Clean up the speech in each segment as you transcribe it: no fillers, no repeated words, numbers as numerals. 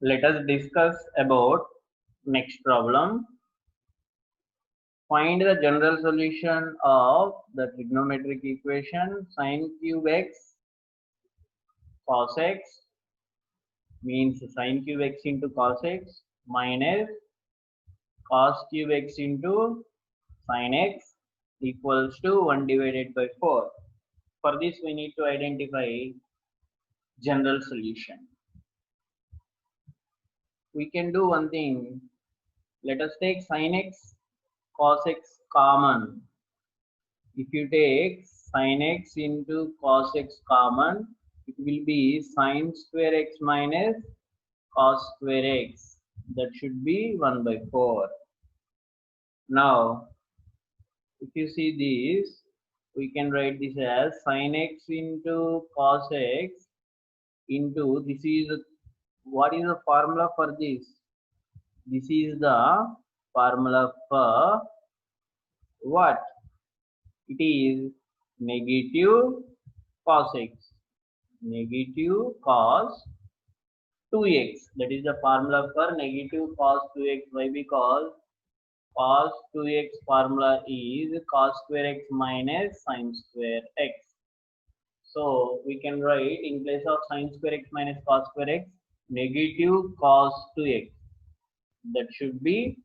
Let us discuss about next problem. Find the general solution of the trigonometric equation sin cube x cos x means sin cube x into cos x minus cos cube x into sin x equals to 1 divided by 4. For this we need to identify general solution. We can do one thing. Let us take sin x cos x common. If you take sin x into cos x common, it will be sin square x minus cos square x. That should be 1 by 4. Now, if you see this, we can write this as sin x into cos x into this is what is the formula for this? This is the formula for what? It is negative cos x, negative cos 2x. That is the formula for negative cos 2x. Why? Because cos 2x formula is cos square x minus sin square x. So we can write in place of sin square x minus cos square x negative cos 2x. That should be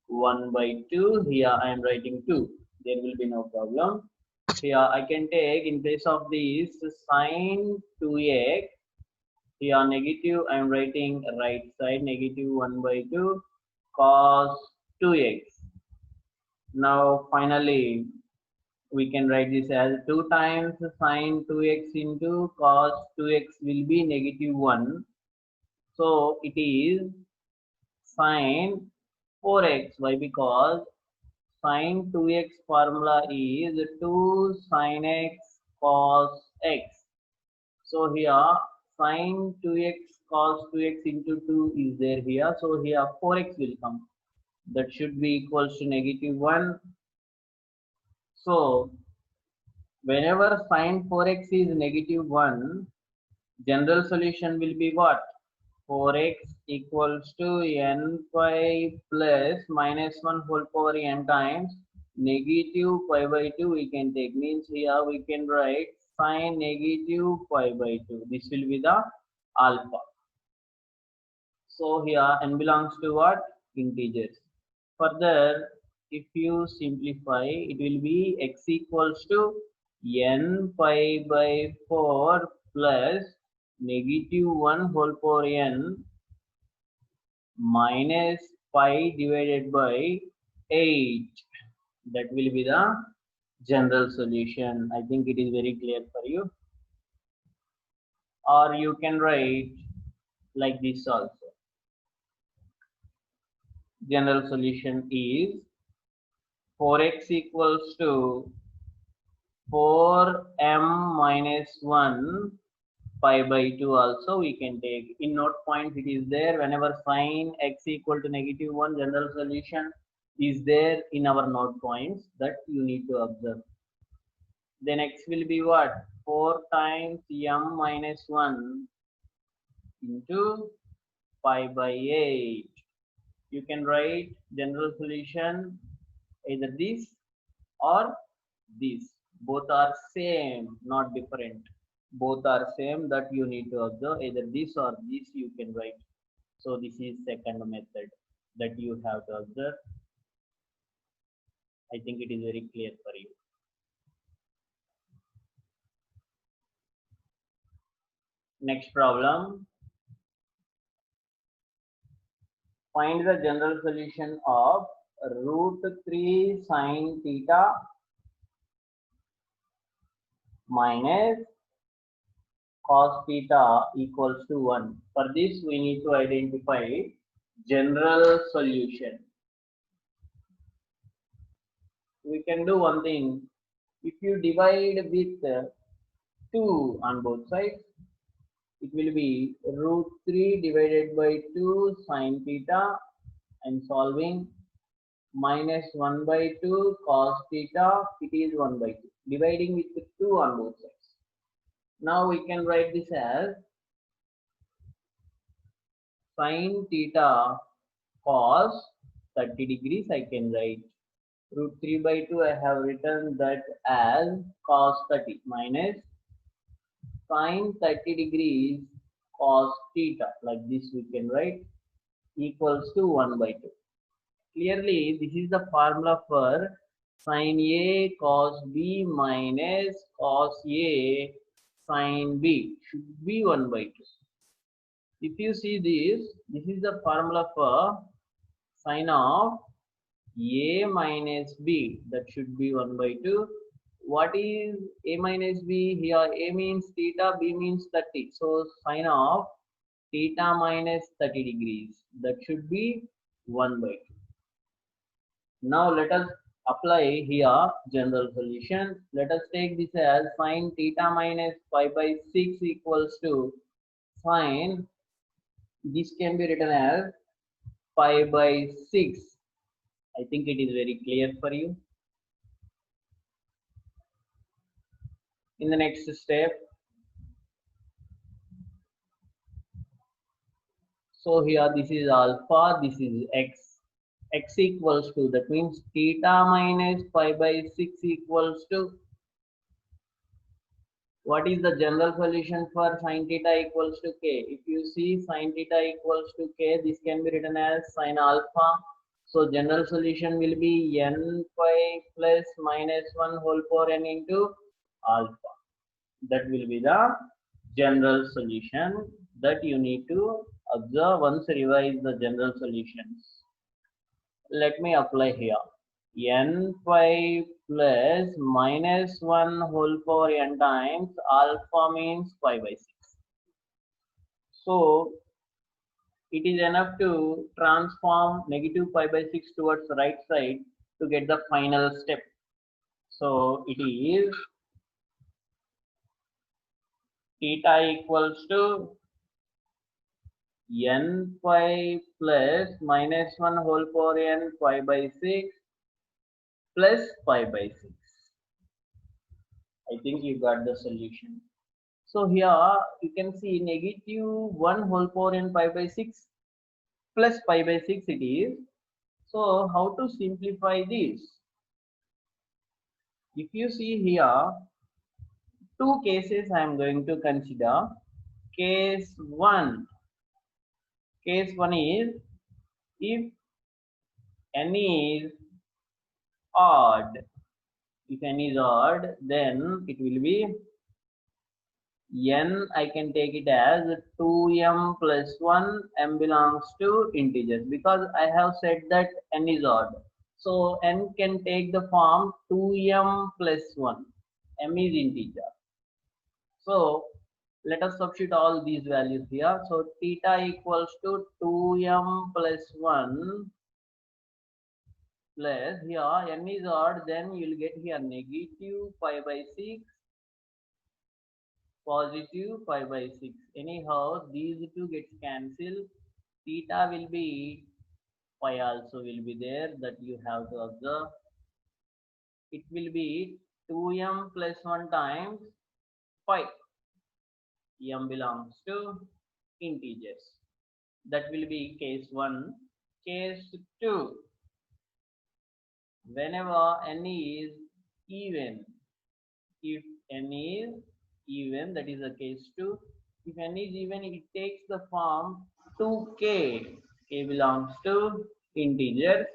1 by 2. Here I am writing 2. There will be no problem. Here I can take in place of this sin 2x. Here negative I am writing right side negative 1 by 2 cos 2x. Now finally we can write this as 2 times sin 2x into cos 2x will be negative 1. So it is sin 4x. Why? Because sin 2x formula is 2 sin x cos x. So here sin 2x cos 2x into 2 is there here. So here 4x will come. That should be equals to negative 1. So whenever sin 4x is negative 1, general solution will be what? 4x equals to n pi plus minus 1 whole power n times negative pi by 2 we can take. Means here we can write sin negative pi by 2. This will be the alpha. So here n belongs to what? Integers. Further, if you simplify, it will be x equals to n pi by 4 plus negative 1 whole power n minus pi divided by 8. That will be the general solution. I think it is very clear for you. Or you can write like this also. General solution is 4x equals to 4m minus 1 pi by 2 also we can take. In note point it is there. Whenever sin x equal to negative 1, general solution is there in our note points that you need to observe. Then x will be what? 4 times m minus 1 into pi by 8. You can write general solution either this or this. Both are same, not different. Both are same that you need to observe. Either this or this you can write. So this is second method that you have to observe. I think it is very clear for you. Next problem. Find the general solution of root 3 sine theta minus cos theta equals to 1. For this we need to identify general solution. We can do one thing. If you divide with 2 on both sides, it will be root 3 divided by 2 sine theta. I'm solving minus 1 by 2 cos theta. It is 1 by 2. Dividing with 2 on both sides. Now we can write this as Sin theta cos 30 degrees I can write. Root 3 by 2 I have written that as cos 30 minus sin 30 degrees cos theta, like this we can write, equals to 1 by 2. Clearly this is the formula for sin A cos B minus cos A sin B should be 1 by 2. If you see this is the formula for sin of A minus B, that should be 1 by 2. What is A minus B? Here A means theta, B means 30. So sin of theta minus 30 degrees, that should be 1 by 2. Now let us apply here general solution. Let us take this as sin theta minus pi by 6 equals to sin, this can be written as pi by 6. I think it is very clear for you. In the next step, so here this is alpha, this is x equals to, that means theta minus pi by 6 equals to, what is the general solution for sin theta equals to k? If you see sin theta equals to k, this can be written as sin alpha. So general solution will be n pi plus minus 1 whole power n into alpha. That will be the general solution that you need to observe once revise the general solutions. Let me apply here. N pi plus minus 1 whole power n times alpha means pi by 6. So it is enough to transform negative pi by 6 towards the right side to get the final step. So it is theta equals to n pi plus minus 1 whole power n pi by 6 plus pi by 6. I think you got the solution. So here you can see negative 1 whole power n pi by 6 plus pi by 6 it is. So how to simplify this? If you see here, two cases I am going to consider. Case 1 is if n is odd. If n is odd, then it will be n, I can take it as 2m plus 1, m belongs to integers, because I have said that n is odd. So n can take the form 2m plus 1, m is integer. So let us substitute all these values here. So theta equals to 2m plus 1 plus, here n is odd, then you will get here negative pi by 6, positive pi by 6. Anyhow, these two gets cancelled. Theta will be, pi also will be there, that you have to observe. It will be 2m plus 1 times pi. M belongs to integers. That will be case 1. Case 2. Whenever n is even, if n is even, that is the case 2. If n is even, it takes the form 2k. K belongs to integers.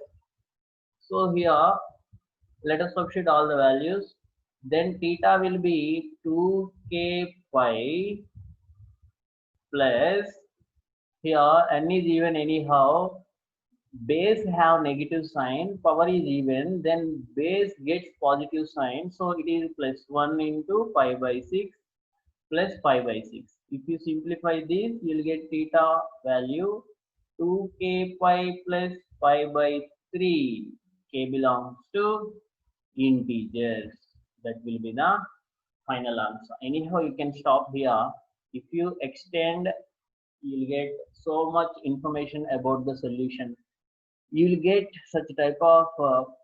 So here let us substitute all the values. Then theta will be 2k pi plus, here n is even anyhow, base have negative sign, power is even, then base gets positive sign, so it is plus 1 into pi by 6 plus pi by 6. If you simplify this, you will get theta value 2k pi plus pi by 3. K belongs to integers. That will be the final answer. Anyhow, you can stop here. If you extend, you will get so much information about the solution. You will get such type of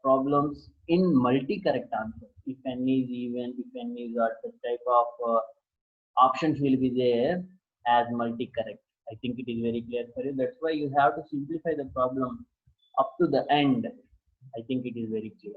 problems in multi-correct answer. If n is even, if n is odd, such type of options will be there as multi-correct. I think it is very clear for you. That's why you have to simplify the problem up to the end. I think it is very clear.